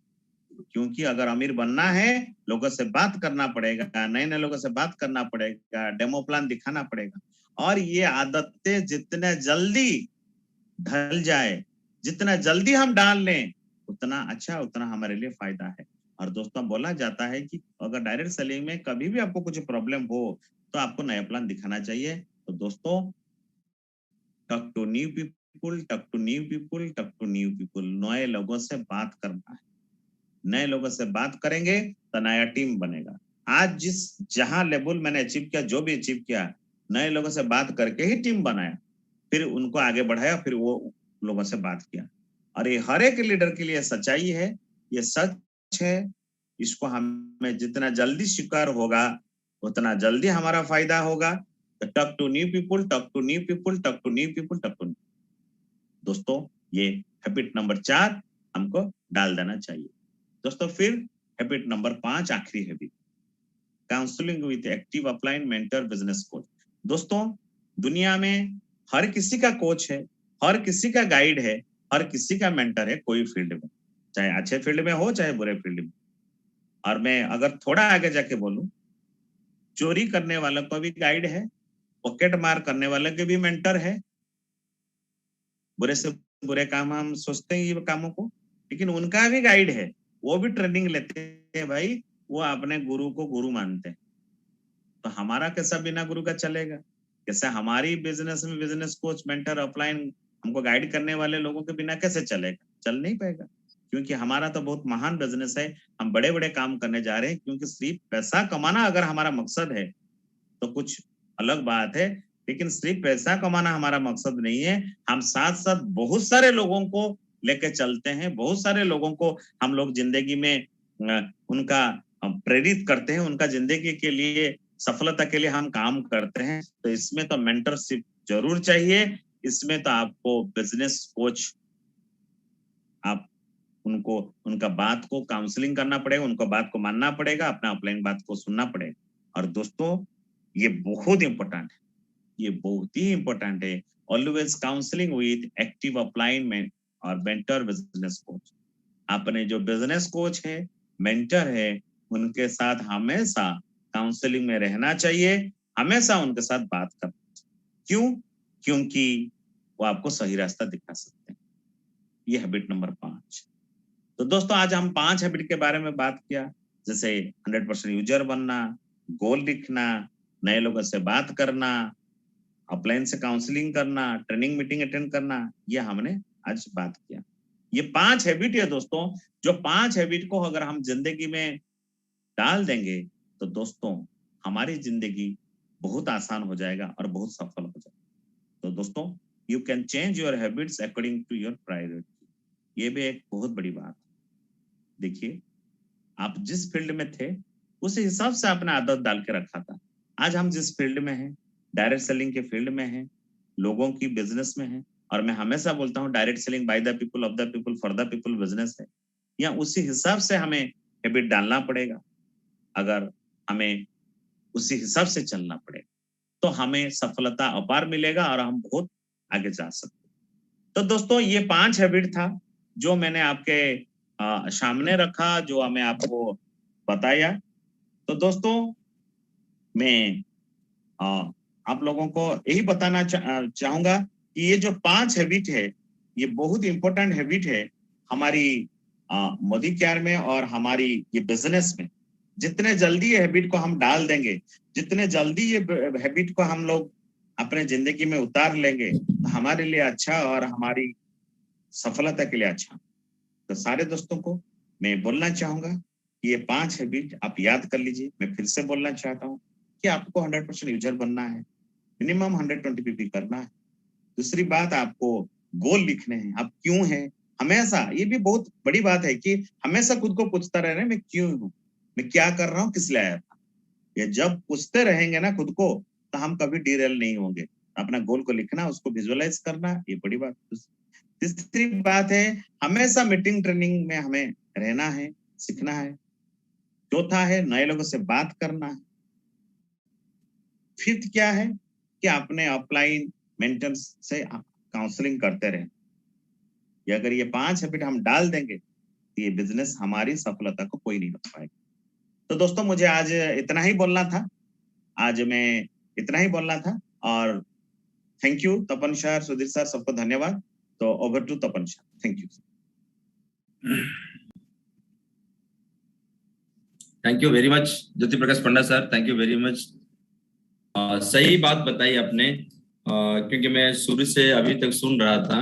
क्योंकि अगर अमीर बनना है, लोगों से बात करना पड़ेगा, नए नए लोगों से बात करना पड़ेगा, डेमो प्लान दिखाना पड़ेगा। और ये आदतें जितने जल्दी ढल जाए, जितना जल्दी हम डाल लें, उतना अच्छा, उतना हमारे लिए फायदा है। और दोस्तों, बोला जाता है कि अगर डायरेक्ट सेलिंग में कभी भी आपको कुछ प्रॉब्लम हो, तो आपको नया प्लान दिखाना चाहिए। तो दोस्तों, talk to new people, talk to new people, talk to new people, नए लोगों से बात करना है। नए लोगों से बात करेंगे तो नया टीम बनेगा। आज जिस जहां लेवल मैंने अचीव किया, जो भी अचीव किया, नए लोगों से बात करके ही टीम बनाया, फिर उनको आगे बढ़ाया, फिर वो लोगों से बात किया। और ये हर एक लीडर के लिए सच्चाई है, ये सच है। इसको हमें जितना जल्दी स्वीकार होगा, उतना जल्दी हमारा फायदा होगा। Talk to new people, talk to new people, talk to new people, talk to. दोस्तों, ये हैबिट नंबर 4 हमको डाल देना चाहिए। दोस्तों, फिर हैबिट नंबर 5, आखिरी habit, counselling with active upline mentor business coach. दोस्तों, दुनिया में हर किसी का कोच है, हर किसी का गाइड है, हर किसी का मेंटर है, कोई फील्ड में, चाहे अच्छे फील्ड में हो, चाहे बुरे फील्ड में। और मैं अगर थोड़ा आगे जाके बोलूं, चोरी करने वालों को भी गाइड है, पॉकेट मार करने वाले के भी मेंटर है। बुरे से बुरे काम हम सोचते हैं ये कामों को, लेकिन उनका भी गाइड है, वो भी ट्रेनिंग लेते हैं भाई, वो अपने गुरु को गुरु मानते हैं। तो हमारा कैसा बिना गुरु का चलेगा? कैसे हमारी बिजनेस में बिजनेस कोच, मेंटर, अपलाइन हमको गाइड करने वाले लोगों के बिना कैसे चलेगा? चल नहीं पाएगा। क्योंकि हमारा तो बहुत महान बिजनेस है, हम बड़े बड़े काम करने जा रहे हैं। क्योंकि सिर्फ पैसा कमाना अगर हमारा मकसद है, तो कुछ अलग बात है। लेकिन सिर्फ पैसा कमाना हमारा मकसद नहीं है, हम साथ साथ बहुत सारे लोगों को लेके चलते हैं, बहुत सारे लोगों को हम लोग जिंदगी में उनका प्रेरित करते हैं, उनका जिंदगी के लिए, सफलता के लिए हम काम करते हैं। तो इसमें तो मेंटरशिप जरूर चाहिए, इसमें तो आपको बिजनेस कोच आप उनको उनका बात को काउंसलिंग करना पड़ेगा, उनको बात को मानना पड़ेगा, अपना अपलाइन बात को सुनना पड़ेगा। और दोस्तों ये बहुत इंपॉर्टेंट है, ये बहुत ही इंपॉर्टेंट है। ऑलवेज काउंसलिंग विद एक्टिव अपलाइनमेंट और मेंटर बिजनेस कोच। अपने जो बिजनेस कोच है, मेंटर है, उनके साथ हमेशा काउंसलिंग में रहना चाहिए, हमेशा उनके साथ बात करना चाहिए। क्यों? क्योंकि वो आपको सही रास्ता दिखा सकते हैं। ये हैबिट नंबर 5। तो दोस्तों आज हम 5 हैबिट के बारे में बात किया, जैसे 100% यूजर बनना, गोल लिखना, नए लोगों से बात करना, अपलाइन से काउंसलिंग करना, ट्रेनिंग मीटिंग अटेंड करना, ये हमने आज बात किया। ये 5 हैबिट है दोस्तों, जो 5 हैबिट को अगर हम जिंदगी में डाल देंगे तो दोस्तों हमारी जिंदगी बहुत आसान हो जाएगा और बहुत सफल हो जाएगा। तो दोस्तों you can change your habits according to your priority. ये भी एक बहुत बड़ी बात है। देखिए आप जिस फील्ड में थे उस हिसाब से आपने आदत डाल के रखा था। आज हम जिस फील्ड में हैं, डायरेक्ट सेलिंग के फील्ड में हैं, लोगों की बिजनेस में हैं, और मैं हमेशा बोलता हूँ direct selling by the people, of the people, for the people business है। या उसी हिसाब से हमें हैबिट डालना पड़ेगा। अगर हमें उसी हिसाब से चलना पड़ेगा तो हमें सफलता अपार मिलेगा और हम बहुत आगे जा सकते हैं। तो दोस्तों ये 5 हैबिट था जो मैंने आपके सामने रखा, जो हमें आपको बताया। तो दोस्तों मैं आप लोगों को यही बताना चाहूंगा कि ये जो 5 हैबिट है ये बहुत इंपॉर्टेंट हैबिट है हमारी मोदी केयर में और हमारी ये बिजनेस में। जितने जल्दी ये हैबिट को हम डाल देंगे, जितने जल्दी ये हैबिट को हम लोग अपने जिंदगी में उतार लेंगे तो हमारे लिए अच्छा और हमारी सफलता के लिए अच्छा। तो सारे दोस्तों को मैं बोलना चाहूंगा कि ये 5 हैबिट आप याद कर लीजिए। मैं फिर से बोलना चाहता हूँ कि आपको 100% यूजर बनना है, मिनिमम 120 पीपी करना है। दूसरी बात, आपको गोल लिखने हैं, आप क्यों हैं हमेशा। ये भी बहुत बड़ी बात है कि हमेशा खुद को पूछता रहना मैं क्यों हूँ, मैं क्या कर रहा हूँ, किस लिए आया था। ये जब पूछते रहेंगे ना खुद को तो हम कभी डिरेल नहीं होंगे। अपना गोल को लिखना, उसको विजुअलाइज करना, ये बड़ी बात। तीसरी बात है हमेशा मीटिंग ट्रेनिंग में हमें रहना है, सीखना है। चौथा है नए लोगों से बात करना है। फिफ्थ क्या है कि अपने अपलाइन मेंटर से काउंसलिंग करते रहे। ये अगर ये 5 हैबिट हम डाल देंगे तो ये बिजनेस हमारी सफलता को कोई नहीं रोक पाएगा। तो दोस्तों मुझे आज इतना ही बोलना था, आज मैं इतना ही बोलना था। और thank you Tapan sir, Sudhir sir, सबको धन्यवाद। तो over to Tapan sir, thank you. Thank you very much Jyoti Prakash Panda sir, thank you very much. सही बात बताई आपने, क्योंकि मैं शुरू से अभी तक सुन रहा था।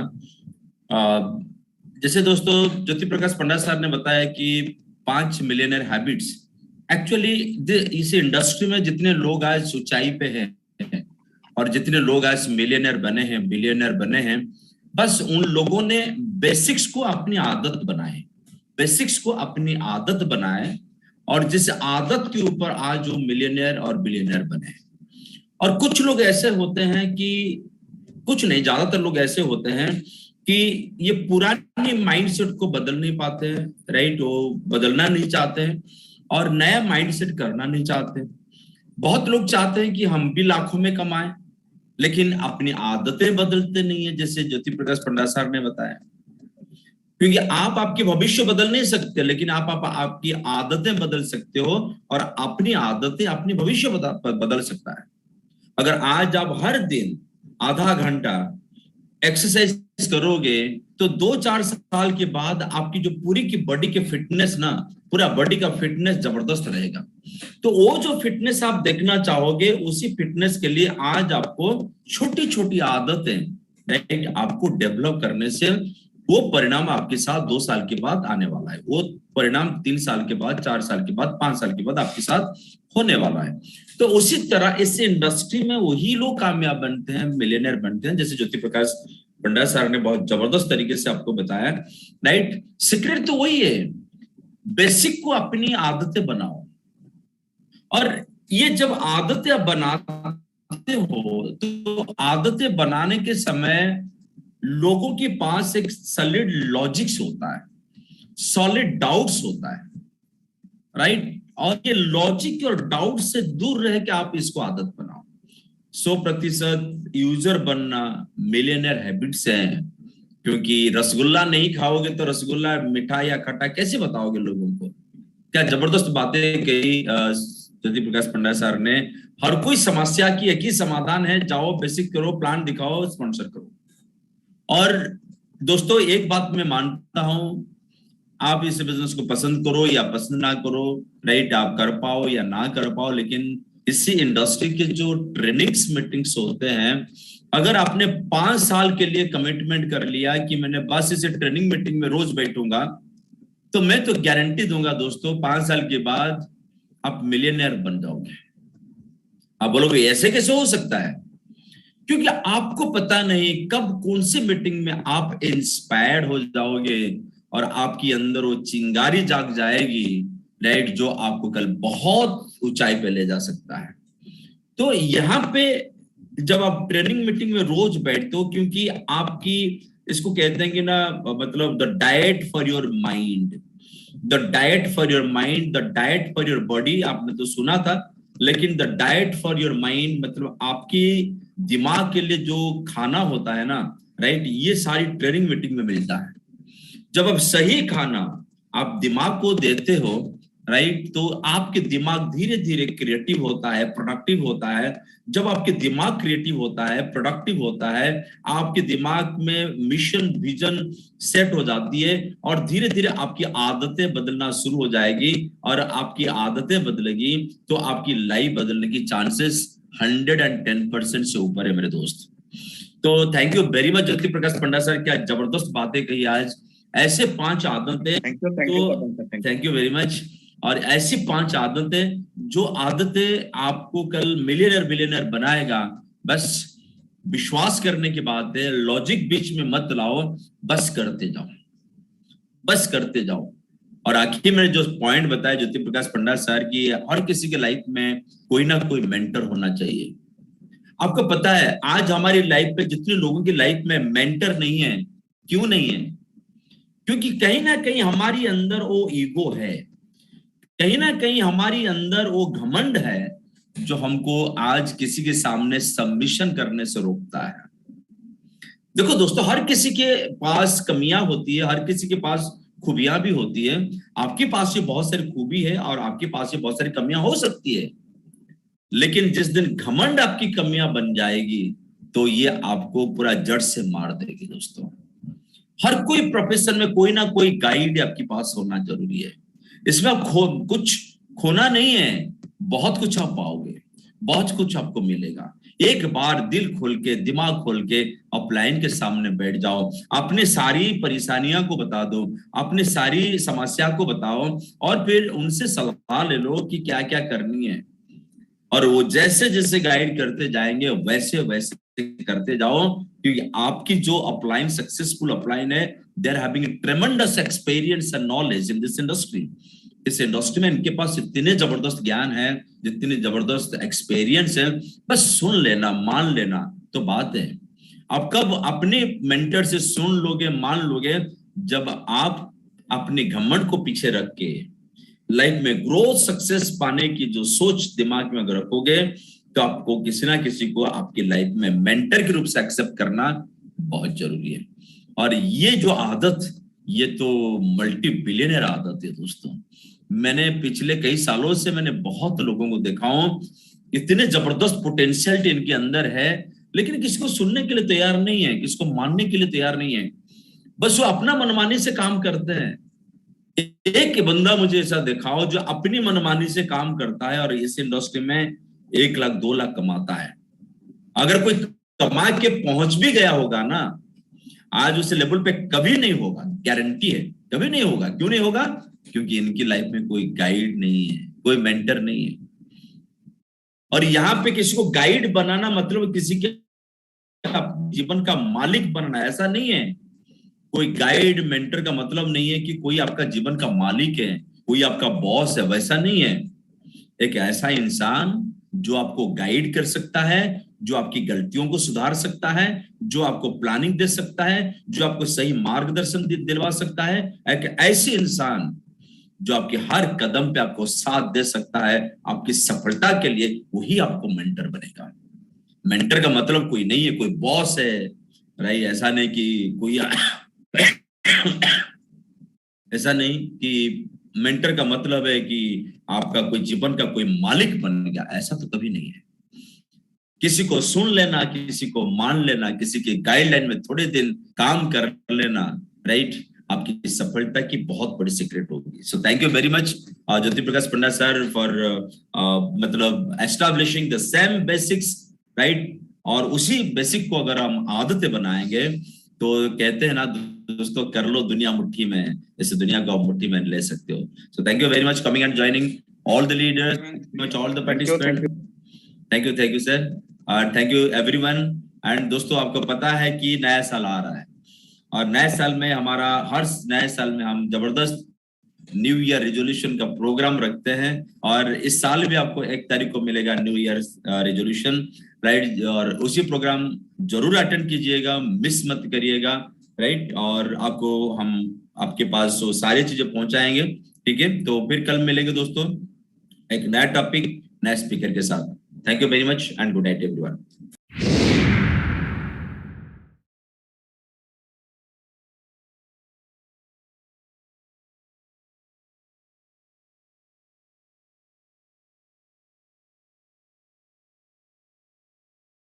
जैसे दोस्तों ज्योति प्रकाश पंडा सर ने बताया कि 5 मिलियनर हैबिट्स। एक्चुअली इस इंडस्ट्री में जितने लोग आज ऊंचाई पे हैं और जितने लोग आज मिलियनर बने हैं, बिलियनर बने हैं, बस उन लोगों ने बेसिक्स को अपनी आदत बनाए, बेसिक्स को अपनी आदत बनाए, और जिस आदत के ऊपर आज वो मिलियनर और बिलियनर बने। और कुछ लोग ऐसे होते हैं कि, कुछ नहीं, ज्यादातर लोग ऐसे होते हैं कि ये पुराने माइंडसेट को बदल नहीं पाते हैं, राइट, वो बदलना नहीं चाहते हैं और नया माइंडसेट करना नहीं चाहते। बहुत लोग चाहते हैं कि हम भी लाखों में कमाएं, लेकिन अपनी आदतें बदलते नहीं है, जैसे ज्योति प्रकाश पंडा सर ने बताया। क्योंकि आप आपके भविष्य बदल नहीं सकते, लेकिन आप आपकी आदतें बदल सकते हो, और अपनी आदतें अपनी भविष्य बदल सकता है। अगर आज आप हर दिन आधा घंटा एक्सरसाइज करोगे तो 2-4 साल के बाद आपकी जो पूरी की बॉडी की फिटनेस ना, पूरा बॉडी का फिटनेस जबरदस्त रहेगा। तो वो जो फिटनेस आप देखना चाहोगे, उसी फिटनेस के लिए आज आपको छोटी छोटी आदतें, राइट, आपको डेवलप करने से वो परिणाम आपके साथ 2 साल के बाद आने वाला है। वो परिणाम 3 साल के बाद, 4 साल के बाद, 5 साल के बाद आपके साथ होने वाला है। तो उसी तरह इस इंडस्ट्री में वही लोग कामयाब बनते हैं, मिलियनर बनते हैं, जैसे ज्योति प्रकाश पंडा सर ने बहुत जबरदस्त तरीके से आपको बताया, राइट। सीक्रेट तो वही है, बेसिक को अपनी आदतें बनाओ। और ये जब आदतें बनाते हो तो आदतें बनाने के समय लोगों के पास एक सॉलिड लॉजिक्स होता है। सॉलिड डाउट्स होता है, राइट। और ये लॉजिक और डाउट से दूर रह के आप इसको आदत बनाओ। 100% यूजर बनना मिलियनर हैबिट्स हैं, क्योंकि रसगुल्ला नहीं खाओगे तो रसगुल्ला मीठा या खट्टा कैसे बताओगे लोगों को। क्या जबरदस्त बातें कही ज्योति प्रकाश पंडा सर ने। हर कोई समस्या की एक ही समाधान है, जाओ बेसिक करो, प्लान दिखाओ, स्पॉन्सर करो। और दोस्तों एक बात मैं मानता हूं, आप इस बिजनेस को पसंद करो या पसंद ना करो, राइट, आप कर पाओ या ना कर पाओ, लेकिन इसी इंडस्ट्री के जो ट्रेनिंग्स मीटिंग्स होते हैं, अगर आपने 5 साल के लिए कमिटमेंट कर लिया कि मैंने बस इसे ट्रेनिंग मीटिंग में रोज बैठूंगा, तो मैं तो गारंटी दूंगा दोस्तों 5 साल के बाद आप मिलियनेयर बन जाओगे। आप बोलोगे ऐसे कैसे हो सकता है? क्योंकि आपको पता नहीं कब कौन सी मीटिंग में आप इंस्पायर्ड हो जाओगे और आपकी अंदर वो चिंगारी जाग जाएगी, राइट, जो आपको कल बहुत ऊंचाई पे ले जा सकता है। तो यहाँ पे जब आप ट्रेनिंग मीटिंग में रोज बैठते हो, क्योंकि आपकी इसको कहते हैं कि ना, मतलब the diet for your mind, the diet for your mind, the diet for your body, आपने तो सुना था, लेकिन the diet for your mind मतलब आपकी दिमाग के लिए जो खाना होता है ना, राइट, ये सारी ट्रेनिंग मीटिंग में मिलता है। जब आप सही खाना आप दिमाग को देते हो, राइट, तो आपके दिमाग धीरे धीरे क्रिएटिव होता है, प्रोडक्टिव होता है। जब आपके दिमाग क्रिएटिव होता है, प्रोडक्टिव होता है, आपके दिमाग में मिशन विजन सेट हो जाती है और धीरे धीरे आपकी आदतें बदलना शुरू हो जाएगी। और आपकी आदतें बदलेगी तो आपकी लाइफ बदलने की चांसेस 110% से ऊपर है मेरे दोस्त। तो thank you very much Jyoti Prakash Panda sir, क्या जबरदस्त बातें कही आज। ऐसे 5 आदतें, थैंक यू वेरी मच। और ऐसी 5 आदतें, जो आदतें आपको कल मिलियनर बिलियनर बनाएगा, बस विश्वास करने की बात है, लॉजिक बीच में मत लाओ, बस करते जाओ, बस करते जाओ। और आखिर में जो पॉइंट बताया ज्योति प्रकाश पंडा सर की, हर किसी के लाइफ में कोई ना कोई मेंटर होना चाहिए। आपको पता है आज हमारी लाइफ में जितने लोगों की लाइफ में मेंटर नहीं है, क्यों नहीं है? क्योंकि कहीं ना कहीं हमारी अंदर वो ईगो है, कहीं ना कहीं हमारी अंदर वो घमंड है, जो हमको आज किसी के सामने सबमिशन करने से रोकता है। देखो दोस्तों, हर किसी के पास कमियां होती है, हर किसी के पास खूबियां भी होती है। आपके पास ये बहुत सारी खूबी है और आपके पास ये बहुत सारी कमियां हो सकती है, लेकिन जिस दिन घमंड आपकी कमियां बन जाएगी तो ये आपको पूरा जड़ से मार देगी। दोस्तों, हर कोई प्रोफेशन में कोई ना कोई गाइड आपके पास होना जरूरी है। इसमें आप कुछ खोना नहीं है, बहुत कुछ आप पाओगे, बहुत कुछ आपको मिलेगा। एक बार दिल खोल के, दिमाग खोल के अपलाइन के सामने बैठ जाओ, अपने सारी परेशानियां को बता दो, अपने सारी समस्या को बताओ और फिर उनसे सलाह ले लो कि क्या क्या करनी है। और वो जैसे जैसे गाइड करते जाएंगे वैसे वैसे करते जाओ, क्योंकि आपकी जो अपलाइन, सक्सेसफुल अपलाइन है, they are having tremendous experience and knowledge in this industry. इस इंडस्ट्री में इनके पास इतने जबरदस्त ज्ञान है, जितने जबरदस्त एक्सपीरियंस है, बस सुन लेना, मान लेना तो बात है। आप कब अपने मेंटर से सुन लोगे, मान लोगे? जब आप अपने घमंड को पीछे रख के लाइफ में ग्रोथ, सक्सेस पाने की जो सोच दिमाग में अगर रखोगे, तो आपको किसी ना किसी को आपकी लाइफ में मेंटर के रूप से एक्सेप्ट करना बहुत जरूरी है। और ये जो आदत, ये तो मल्टी बिलियनर आदत है दोस्तों। मैंने पिछले कई सालों से मैंने बहुत लोगों को देखा हूं, इतने जबरदस्त पोटेंशियलिटी इनके अंदर है, लेकिन किसी को सुनने के लिए तैयार नहीं है, किसी को मानने के लिए तैयार नहीं है, बस वो अपना मनमानी से काम करते हैं। एक बंदा मुझे ऐसा दिखाओ जो अपनी मनमानी से काम करता है और इस इंडस्ट्री में 1 लाख 2 लाख कमाता है। अगर कोई कमा के पहुंच भी गया होगा ना, आज उस लेवल पे कभी नहीं होगा, गारंटी है, कभी नहीं होगा। क्यों नहीं होगा? क्योंकि इनकी लाइफ में कोई गाइड नहीं है, कोई मेंटर नहीं है। और यहाँ पे किसी को गाइड बनाना मतलब किसी के जीवन का मालिक बनना, ऐसा नहीं है। कोई गाइड, मेंटर का मतलब नहीं है कि कोई आपका जीवन का मालिक है, कोई आपका बॉस है, वैसा नहीं है। एक ऐसा इंसान जो आपको गाइड कर सकता है जो आपकी गलतियों को सुधार सकता है, जो आपको प्लानिंग दे सकता है, जो आपको सही मार्गदर्शन दिलवा सकता है। एक ऐसी इंसान जो आपके हर कदम पे आपको साथ दे सकता है आपकी सफलता के लिए, वही आपको मेंटर बनेगा। मेंटर का मतलब कोई नहीं है कोई बॉस है, राइट? ऐसा नहीं कि कोई ऐसा नहीं कि मेंटर का मतलब है कि आपका कोई जीवन का कोई मालिक बन गया, ऐसा तो कभी नहीं है। किसी को सुन लेना, किसी को मान लेना, किसी के गाइडलाइन में थोड़े दिन काम कर लेना, राइट, आपकी सफलता की बहुत बड़ी सीक्रेट होगी। So thank you very much Jyoti Prakash Panda sir for मतलब establishing the same basics, right. और उसी बेसिक को अगर हम आदतें बनाएंगे तो कहते हैं ना दोस्तों, कर लो दुनिया मुट्ठी में, जैसे दुनिया को आप मुट्ठी में ले सकते हो। सो thank you very much coming and joining all the leaders, much all the participant. Thank you sir, thank you everyone. And दोस्तों आपको पता है कि नया साल आ रहा है और नए साल में हमारा हर नए साल में हम जबरदस्त न्यू ईयर रेजोल्यूशन का प्रोग्राम रखते हैं और इस साल भी आपको 1 तारीख को मिलेगा न्यू ईयर रेजोल्यूशन, राइट। और उसी प्रोग्राम जरूर अटेंड कीजिएगा, मिस मत करिएगा, राइट। और आपको हम आपके पास वो सारी चीजें पहुंचाएंगे, ठीक है। तो फिर कल मिलेंगे दोस्तों एक नया टॉपिक नए स्पीकर के साथ। Thank you very much and good night everyone.